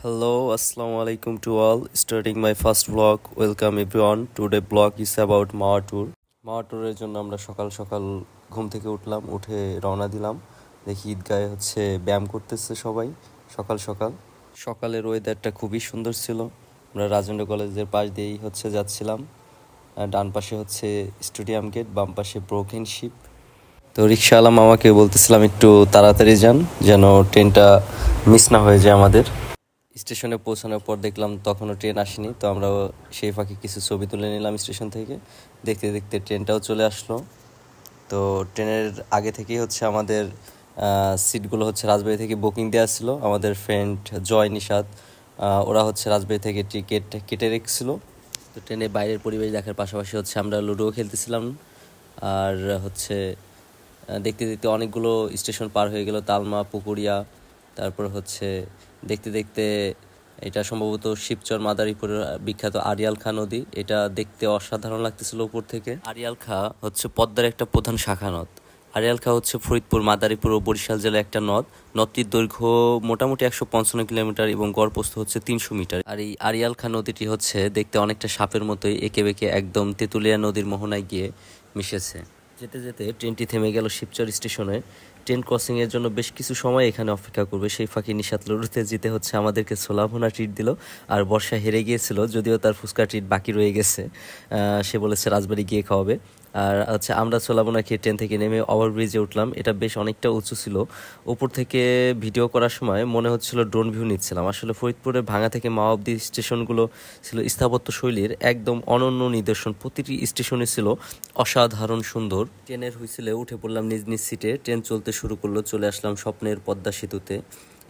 Hello, Assalamu alaikum to all. Starting my first vlog. Welcome everyone. Today vlog is about Mawa Tour. মাওয়া ট্যুরের জন্য আমরা সকাল সকাল ঘুম থেকে উঠলাম, উঠে রওনা দিলাম। দেখি ঈদগাহে ব্যায়াম করতেছে সবাই সকাল সকাল। সকালের ওয়েদারটা খুবই সুন্দর ছিল। আমরা রাজেন্দ্র কলেজের পাশ দিয়েই যাচ্ছিলাম। ডান পাশে স্টেডিয়াম গেট, বাম পাশে ব্রোকেন শিপ। তো রিক্সাওয়ালা মামাকে বলতেছিলাম একটু তাড়াতাড়ি যান, যেন ট্রেনটা মিস না হয়ে যায় আমাদের। স্টেশনে পৌঁছানোর পর দেখলাম তখনও ট্রেন আসেনি, তো আমরা সেই ফাঁকে কিছু ছবি তুলে নিলাম স্টেশন থেকে। দেখতে দেখতে ট্রেনটাও চলে আসলো। তো ট্রেনের আগে থেকেই আমাদের সিটগুলো রাজবাড়ি থেকে বুকিং দেওয়া ছিল। আমাদের ফ্রেন্ড জয় নিশাদ ওরা রাজবাড়ি থেকে টিকিট কেটে রেখেছিল। তো ট্রেনের বাইরের পরিবেশ দেখার পাশাপাশি আমরা লুডোও খেলতেছিলাম। আর দেখতে দেখতে অনেকগুলো স্টেশন পার হয়ে গেল, তালমা, পুকুরিয়া। তারপর দেখতে দেখতে এটা সম্ভবত শিবচর মাদারীপুরের বিখ্যাত আড়িয়াল খাঁ নদী। এটা দেখতে অসাধারণ লাগতেছিল উপর থেকে। আড়িয়াল খাঁ পদ্মার একটা প্রধান শাখা নদ। আড়িয়াল খাঁ ফরিদপুর, মাদারীপুর ও বরিশাল জেলার একটা নদ। নদটির দৈর্ঘ্য মোটামুটি 155 কিলোমিটার এবং গড়প্রস্থ 300 মিটার। আর এই আড়িয়াল খাঁ নদীটি দেখতে অনেকটা সাপের মতোই এঁকে বেঁকে একদম তেঁতুলিয়া নদীর মোহনায় গিয়ে মিশেছে। যেতে যেতে ট্রেনটি থেমে গেল শিবচর স্টেশনে। ট্রেন ক্রসিংয়ের জন্য বেশ কিছু সময় এখানে অপেক্ষা করবে। সেই ফাঁকে নিশাত লড়ুতে জিতে আমাদেরকে ছোলাভুনা ট্রিট দিল। আর বর্ষা হেরে গিয়েছিল, যদিও তার ফুচকা ট্রিট বাকি রয়ে গেছে। সে বলেছে রাজবাড়ি গিয়ে খাওয়াবে। আর আমরা ছোলাভুনা খেয়ে ট্রেন থেকে নেমে ওভারব্রিজে উঠলাম। এটা বেশ অনেকটা উঁচু ছিল। উপর থেকে ভিডিও করার সময় মনে হচ্ছিল ড্রোন ভিউ নিচ্ছিলাম। আসলে ফরিদপুরের ভাঙা থেকে মাওয়া অব্দি স্টেশনগুলো ছিল স্থাপত্য শৈলীর একদম অনন্য নিদর্শন। প্রতিটি স্টেশনে ছিল অসাধারণ সুন্দর। ট্রেনের হুইসেলে উঠে পড়লাম নিজ নিজ সিটে। ট্রেন চলতে শুরু করলো। চলে আসলাম স্বপ্নের পদ্মা সেতুতে।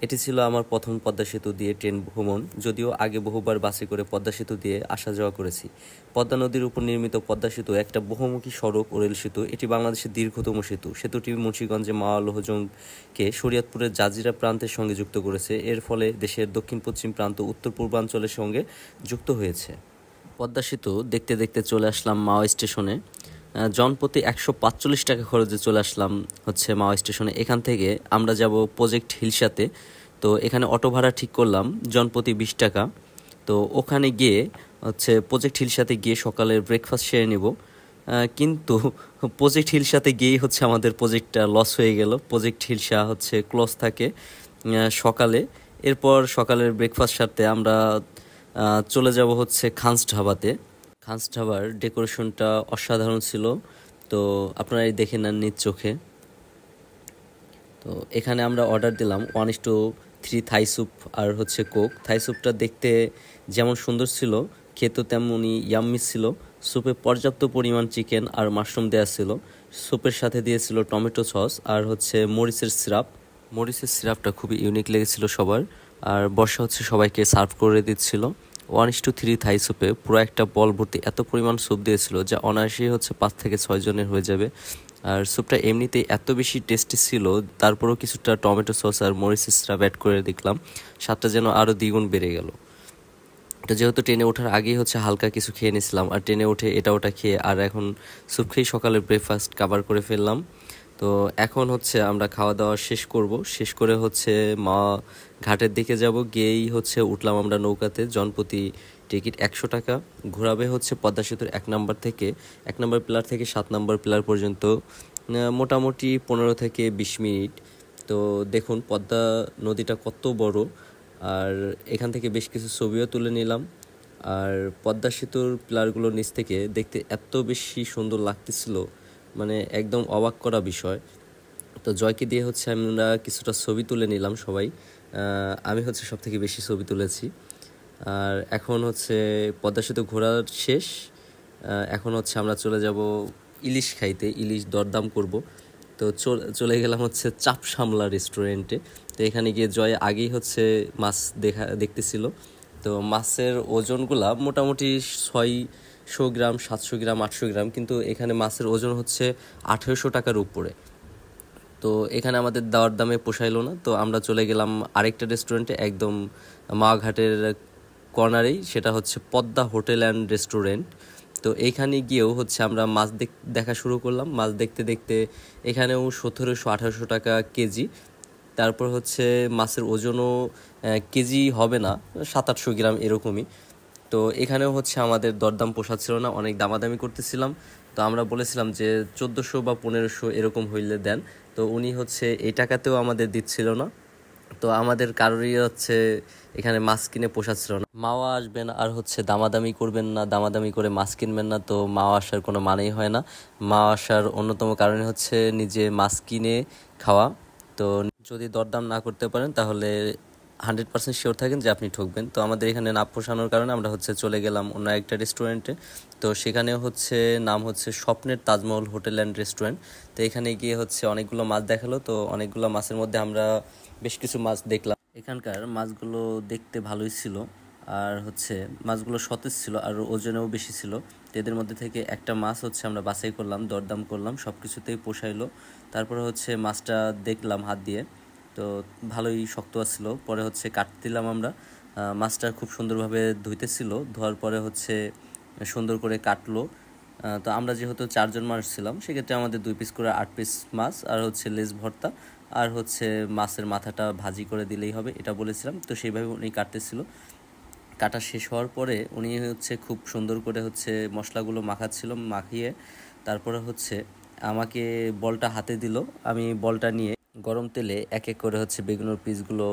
এটি ছিল আমার প্রথম পদ্মা সেতু দিয়ে ট্রেন ভ্রমণ, যদিও আগে বহুবার বাসে করে পদ্মা সেতু দিয়ে আসা যাওয়া করেছি। পদ্মা নদীর উপর নির্মিত পদ্মা সেতু একটা বহুমুখী সড়ক ও রেল সেতু। এটি বাংলাদেশের দীর্ঘতম সেতু। সেতুটি মুন্সিগঞ্জে মাওয়া লোহজংকে শরীয়তপুরের জাজিরা প্রান্তের সঙ্গে যুক্ত করেছে। এর ফলে দেশের দক্ষিণ পশ্চিম প্রান্ত উত্তর পূর্বাঞ্চলের সঙ্গে যুক্ত হয়েছে। পদ্মা সেতু দেখতে দেখতে চলে আসলাম মাওয়া স্টেশনে। জনপ্রতি 145 টাকা খরচে চলে আসলাম মাওয়া স্টেশনে। এখান থেকে আমরা যাব প্রজেক্ট হিলসাতে। তো এখানে অটো ভাড়া ঠিক করলাম জনপ্রতি 20 টাকা। তো ওখানে গিয়ে প্রজেক্ট হিলসাতে গিয়ে সকালের ব্রেকফাস্ট সেরে নেব। কিন্তু প্রজেক্ট হিলসাতে গিয়েই আমাদের প্রজেক্টটা লস হয়ে গেল। প্রজেক্ট হিলসা ক্লোজ থাকে সকালে। এরপর সকালের ব্রেকফাস্ট সারতে আমরা চলে যাব খানস ঢাবাতে। খানস ঢাবার ডেকোরেশনটা অসাধারণ ছিল। তো আপনারাই দেখে নেন নিজ চোখে। তো এখানে আমরা অর্ডার দিলাম 1:3 থাই স্যুপ আর কোক। থাই স্যুপটা দেখতে যেমন সুন্দর ছিল, খেতে তেমনই ইয়াম্মি ছিল। স্যুপে পর্যাপ্ত পরিমাণ চিকেন আর মাশরুম দেওয়া ছিল। স্যুপের সাথে দিয়েছিল টমেটো সস আর মরিচের সিরাপ। মরিচের সিরাপটা খুবই ইউনিক লেগেছিল সবার। আর বর্ষা সবাইকে সার্ভ করে দিচ্ছিল। 1:3 থাই স্যুপে পুরো একটা বল ভর্তি এত পরিমাণ স্যুপ দিয়েছিল, যা অনায়াসেই 5 থেকে 6 জনের হয়ে যাবে। আর স্যুপটা এমনিতেই এত বেশি টেস্টি ছিল, তারপরেও কিছুটা টমেটো সস আর মরিচের সিরাপ অ্যাড করে দেখলাম, স্বাদটা যেন আরও দ্বিগুণ বেড়ে গেল। তো যেহেতু ট্রেনে ওঠার আগেই হালকা কিছু খেয়ে নিয়েছিলাম, আর ট্রেনে উঠে এটা ওটা খেয়ে আর এখন স্যুপ খেয়েই সকালের ব্রেকফাস্ট কভার করে ফেললাম। তো এখন আমরা খাওয়া দাওয়া শেষ করব। শেষ করে মা ঘাটের দিকে যাব। গিয়েই উঠলাম আমরা নৌকাতে। জনপ্রতি টিকিট 100 টাকা। ঘোরাবে পদ্মা সেতুর 1 নম্বর থেকে 1 নম্বর পিলার থেকে 7 নম্বর পিলার পর্যন্ত, মোটামুটি 15 থেকে 20 মিনিট। তো দেখুন পদ্মা নদীটা কত বড়। আর এখান থেকে বেশ কিছু ছবিও তুলে নিলাম। আর পদ্মা সেতুর পিলারগুলোর নিচ থেকে দেখতে এত বেশি সুন্দর লাগতেছিল, মানে একদম অবাক করা বিষয়। তো জয়কে দিয়ে আমরা কিছুটা ছবি তুলে নিলাম সবাই। আমি সব থেকে বেশি ছবি তুলেছি। আর এখন পদ্মা সেতু ঘোরা শেষ। এখন আমরা চলে যাব ইলিশ খাইতে, ইলিশ দরদাম করব। তো চলে গেলাম চাপ সামলা রেস্টুরেন্টে। তো এখানে গিয়ে জয় আগেই মাছ দেখতেছিল। তো মাছের ওজনগুলা মোটামুটি 600 গ্রাম, 700 গ্রাম, 800 গ্রাম, কিন্তু এখানে মাছের ওজন 1800 টাকার উপরে। তো এখানে আমাদের দেওয়ার দামে পোষাইলো না। তো আমরা চলে গেলাম আরেকটা রেস্টুরেন্টে, একদম মাওয়া-ঘাটের কর্নারেই। সেটা পদ্মা হোটেল অ্যান্ড রেস্টুরেন্ট। তো এইখানে গিয়েও আমরা মাছ দেখা শুরু করলাম। মাছ দেখতে দেখতে এখানেও 1700-1800 টাকা কেজি। তারপর হচ্ছে মাছের ওজনও কেজি হবে না, 700-800 গ্রাম এরকমই। তো এখানেও হচ্ছে আমাদের দরদাম পোষাচ্ছিল না, অনেক দামাদামি করতেছিলাম। তো আমরা বলেছিলাম যে 1400 বা 1500 এরকম হইলে দেন। তো উনি হচ্ছে এই টাকাতেও আমাদের দিচ্ছিল না। তো আমাদের কারোরই হচ্ছে এখানে মাছ কিনে পোষাচ্ছিল না। মাওয়া আসবেন আর হচ্ছে দামাদামি করবেন না, দামাদামি করে মাছ কিনবেন না, তো মাওয়া আসার কোনো মানেই হয় না। মাওয়া আসার অন্যতম কারণ হচ্ছে নিজে মাছ কিনে খাওয়া। তো যদি দরদাম না করতে পারেন তাহলে 100% শিওর থাকেন যে আপনি ঠকবেন। তো আমাদের এখানে না পোষানোর কারণে আমরা হচ্ছে চলে গেলাম অন্য একটা রেস্টুরেন্টে। তো সেখানেও হচ্ছে নাম হচ্ছে স্বপ্নের তাজমহল হোটেল অ্যান্ড রেস্টুরেন্ট। তো এখানে গিয়ে হচ্ছে অনেকগুলো মাছ দেখালো, তো অনেকগুলো মাছের মধ্যে আমরা বেশ কিছু মাছ দেখলাম। এখানকার মাছগুলো দেখতে ভালোই ছিল, আর হচ্ছে মাছগুলো সতেজ ছিল আর ওজনেও বেশি ছিল। তো এদের মধ্যে থেকে একটা মাছ হচ্ছে আমরা বাছাই করলাম, দরদাম করলাম, সব কিছুতেই পোষাইলো। তারপরে হচ্ছে মাছটা দেখলাম হাত দিয়ে, তো ভালোই শক্ত ছিল। পরে হচ্ছে কাটতে দিলাম আমরা, মাছটা খুব সুন্দরভাবে ধুইতেছিল, ধোয়ার পরে হচ্ছে সুন্দর করে কাটলো। তো আমরা যেহেতু 4জন মানুষ ছিলাম সেক্ষেত্রে আমাদের 2 পিস করে 8 পিস মাছ, আর হচ্ছে লেজ ভর্তা, আর হচ্ছে মাছের মাথাটা ভাজি করে দিলেই হবে, এটা বলেছিলাম। তো সেইভাবে উনি কাটতেছিল। কাটা শেষ হওয়ার পরে উনি হচ্ছে খুব সুন্দর করে হচ্ছে মশলাগুলো মাখাচ্ছিল, মাখিয়ে তারপরে হচ্ছে আমাকে বলটা হাতে দিল। আমি বলটা নিয়ে গরম তেলে এক এক করে হচ্ছে বেগুনের পিসগুলো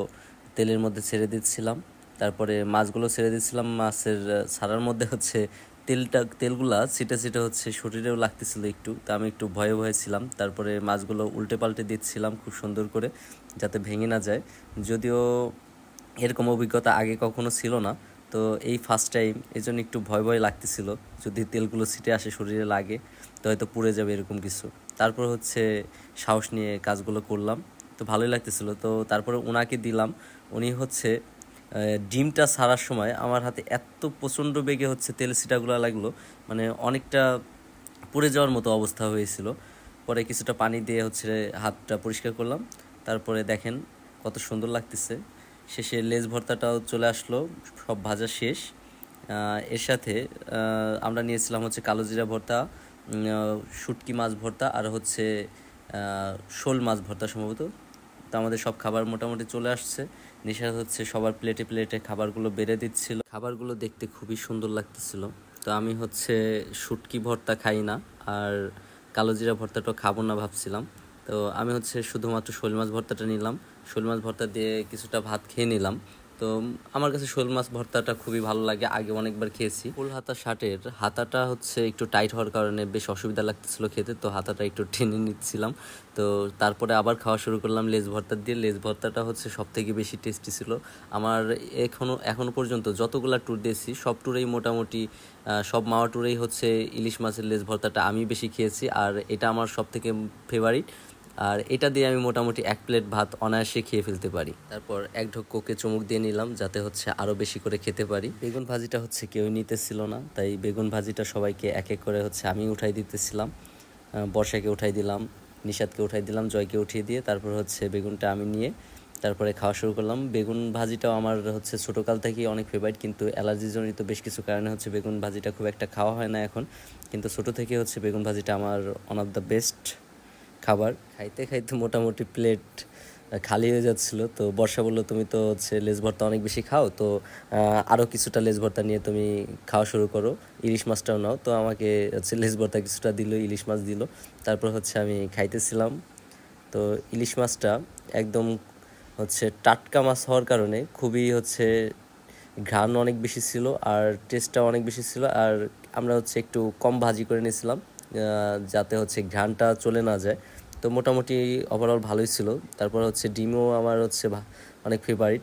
তেলের মধ্যে ছেড়ে দিচ্ছিলাম। তারপরে মাছগুলো ছেড়ে দিচ্ছিলাম। মাছের ছাড়ার মধ্যে হচ্ছে তেলগুলা ছিটে ছিটে হচ্ছে শরীরেও লাগতেছিল একটু, তা আমি একটু ভয়ে ভয়ে ছিলাম। তারপরে মাছগুলো উল্টে পাল্টে দিচ্ছিলাম খুব সুন্দর করে, যাতে ভেঙে না যায়। যদিও এরকম অভিজ্ঞতা আগে কখনো ছিল না, তো এই ফার্স্ট টাইম, এই জন্য একটু ভয় ভয় লাগতেছিল, যদি তেলগুলো ছিটে আসে শরীরে লাগে তো হয়তো পুড়ে যাবে এরকম কিছু। তারপর হচ্ছে সাহস নিয়ে কাজগুলো করলাম, তো ভালোই লাগতেছিল। তো তারপরে ওনাকে দিলাম। উনি হচ্ছে ডিমটা ছাড়ার সময় আমার হাতে এত প্রচণ্ড বেগে হচ্ছে তেল ছিটাগুলো লাগলো, মানে অনেকটা পুড়ে যাওয়ার মতো অবস্থা হয়েছিল। পরে কিছুটা পানি দিয়ে হচ্ছে হাতটা পরিষ্কার করলাম। তারপরে দেখেন কত সুন্দর লাগতেছে। শেষে লেজ ভর্তাটাও চলে আসলো, সব ভাজা শেষ। এর সাথে আমরা নিয়েছিলাম হচ্ছে কালো জিরা ভর্তা, শুটকি মাছ ভর্তা, আর হচ্ছে শোল মাছ ভর্তা সম্ভবত। তো আমাদের সব খাবার মোটামুটি চলে আসছে। নিশাত হচ্ছে সবার প্লেটে প্লেটে খাবারগুলো বেড়ে দিচ্ছিল। খাবারগুলো দেখতে খুবই সুন্দর লাগতেছিল। তো আমি হচ্ছে শুটকি ভর্তা খাই না, আর কালো জিরা ভর্তাটাও খাবো না ভাবছিলাম। তো আমি হচ্ছে শুধুমাত্র শোল মাছ ভর্তাটা নিলাম। শোল মাছ ভর্তা দিয়ে কিছুটা ভাত খেয়ে নিলাম। তো আমার কাছে শোল মাছ ভর্তাটা খুবই ভালো লাগে, আগে অনেকবার খেয়েছি। ফুল হাতা শার্টের হাতাটা হচ্ছে একটু টাইট হওয়ার কারণে বেশ অসুবিধা লাগতেছিল খেতে, তো হাতাটা একটু টেনে নিচ্ছিলাম। তো তারপরে আবার খাওয়া শুরু করলাম লেজ ভর্তা দিয়ে। লেজ ভর্তাটা হচ্ছে সব থেকে বেশি টেস্টি ছিল। আমার এখনো পর্যন্ত যতগুলা ট্যুর দিয়েছি সব ট্যুরেই মোটামুটি সব মাওয়া ট্যুরেই হচ্ছে ইলিশ মাছের লেজ ভর্তাটা আমি বেশি খেয়েছি, আর এটা আমার সব থেকে ফেভারিট। আর এটা দিয়ে আমি মোটামুটি 1 প্লেট ভাত অনায়াসে খেয়ে ফেলতে পারি। তারপর এক ঢোক কোকে চুমুক দিয়ে নিলাম, যাতে হচ্ছে আরও বেশি করে খেতে পারি। বেগুন ভাজিটা হচ্ছে কেউই নিতেছিল না, তাই বেগুন ভাজিটা সবাইকে এক এক করে হচ্ছে আমি উঠাই দিতেছিলাম। বর্ষাকে উঠাই দিলাম, নিশাদকে উঠাই দিলাম, জয়কে উঠিয়ে দিয়ে তারপর হচ্ছে বেগুনটা আমি নিয়ে তারপরে খাওয়া শুরু করলাম। বেগুন ভাজিটাও আমার হচ্ছে ছোটোকাল থেকেই অনেক ফেভারিট, কিন্তু অ্যালার্জিজনিত বেশ কিছু কারণে হচ্ছে বেগুন ভাজিটা খুব একটা খাওয়া হয় না এখন। কিন্তু ছোটো থেকে হচ্ছে বেগুন ভাজিটা আমার ওয়ান অফ দ্য বেস্ট খাবার। খাইতে খাইতে মোটামুটি প্লেট খালি হয়ে যাচ্ছিলো। তো বর্ষা বললো, তুমি তো হচ্ছে লেজ ভর্তা অনেক বেশি খাও, তো আরও কিছুটা লেজ ভর্তা নিয়ে তুমি খাওয়া শুরু করো, ইলিশ মাছটাও নাও। তো আমাকে হচ্ছে লেজ ভর্তা কিছুটা দিল, ইলিশ মাছ দিল। তারপর হচ্ছে আমি খাইতেছিলাম। তো ইলিশ মাছটা একদম হচ্ছে টাটকা মাছ হওয়ার কারণে খুবই হচ্ছে ঘ্রাণ অনেক বেশি ছিল, আর টেস্টটা অনেক বেশি ছিল। আর আমরা হচ্ছে একটু কম ভাজি করে নিয়েছিলাম, যাতে হচ্ছে ঘ্রাণটা চলে না যায়। তো মোটামুটি ওভারঅল ভালোই ছিল। তারপর হচ্ছে ডিমও আমার হচ্ছে অনেক ফেভারিট।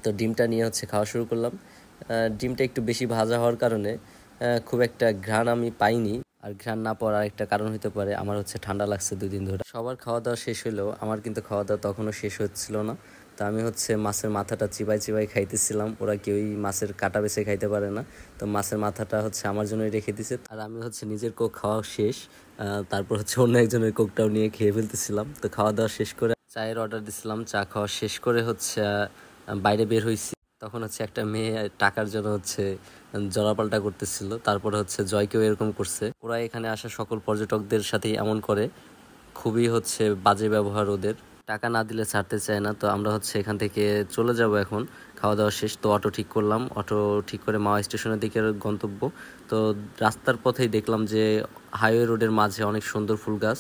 তো ডিমটা নিয়ে হচ্ছে খাওয়া শুরু করলাম। ডিমটা একটু বেশি ভাজা হওয়ার কারণে খুব একটা ঘ্রাণ আমি পাইনি। আর ঘ্রাণ না পড়ার একটা কারণ হতে পারে আমার হচ্ছে ঠান্ডা লাগছে 2 দিন ধরে। সবার খাওয়া দাওয়া শেষ হলেও আমার কিন্তু খাওয়া দাওয়া তখনও শেষ হচ্ছিল না। তো আমি হচ্ছে মাছের মাথাটা চিবাই চিবাই খাইতেছিলাম। ওরা কেউই মাছের কাটা বেছে খাইতে পারে না, তো মাছের মাথাটা হচ্ছে আমার জন্যই রেখে দিছে। আর আমি হচ্ছে নিজের কোক খাওয়া শেষ, তারপর হচ্ছে অন্য একজনের কোকটাও নিয়ে খেয়ে ফেলতেছিলাম। তো খাওয়া দাওয়া শেষ করে চায়ের অর্ডার দিছিলাম, চা খাওয়া শেষ করে হচ্ছে বাইরে বের হয়েছি। তখন হচ্ছে একটা মেয়ে টাকার জন্য হচ্ছে জলাপাল্টা করতেছিল। তারপরে হচ্ছে জয়কেও এরকম করছে। ওরা এখানে আসা সকল পর্যটকদের সাথেই এমন করে, খুবই হচ্ছে বাজে ব্যবহার ওদের। টাকা না দিলে ছাড়তে চায় না। তো আমরা হচ্ছে এখান থেকে চলে যাব এখন, খাওয়া দাওয়া শেষ। তো অটো ঠিক করলাম, অটো ঠিক করে মাওয়া স্টেশনের দিকে গন্তব্য। তো রাস্তার পথেই দেখলাম যে হাইওয়ে রোডের মাঝে অনেক সুন্দর ফুল গাছ।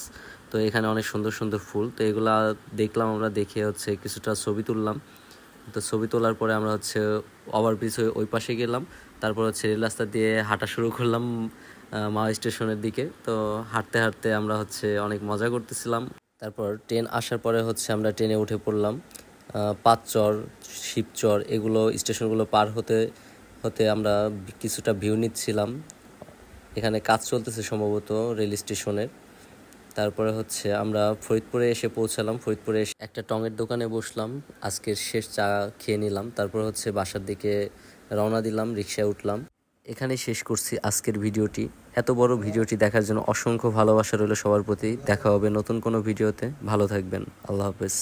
তো এখানে অনেক সুন্দর সুন্দর ফুল, তো এগুলা দেখলাম আমরা, দেখে হচ্ছে কিছুটা ছবি তুললাম। তো ছবি তোলার পরে আমরা হচ্ছে ওভারব্রিজ হয়ে ওই পাশে গেলাম। তারপর হচ্ছে রেল রাস্তা দিয়ে হাঁটা শুরু করলাম মাওয়া স্টেশনের দিকে। তো হাঁটতে হাঁটতে আমরা হচ্ছে অনেক মজা করতেছিলাম। তারপর ট্রেন আসার পরে হচ্ছে আমরা ট্রেনে উঠে পড়লাম। পাঁচচর, শিবচর এগুলো স্টেশনগুলো পার হতে হতে আমরা কিছুটা ভিউ নিচ্ছিলাম। এখানে কাজ চলতেছে সম্ভবত রেল স্টেশনের। তারপরে হচ্ছে আমরা ফরিদপুরে এসে পৌঁছালাম। ফরিদপুরে এসে একটা টঙের দোকানে বসলাম, আজকের শেষ চা খেয়ে নিলাম। তারপর হচ্ছে বাসার দিকে রওনা দিলাম, রিক্সায় উঠলাম। এখানেই শেষ করছি আজকের ভিডিওটি। এত বড় ভিডিওটি দেখার জন্য অসংখ্য ভালোবাসা রইল সবার প্রতি। দেখা হবে নতুন কোনো ভিডিওতে। ভালো থাকবেন। আল্লাহ হাফেজ।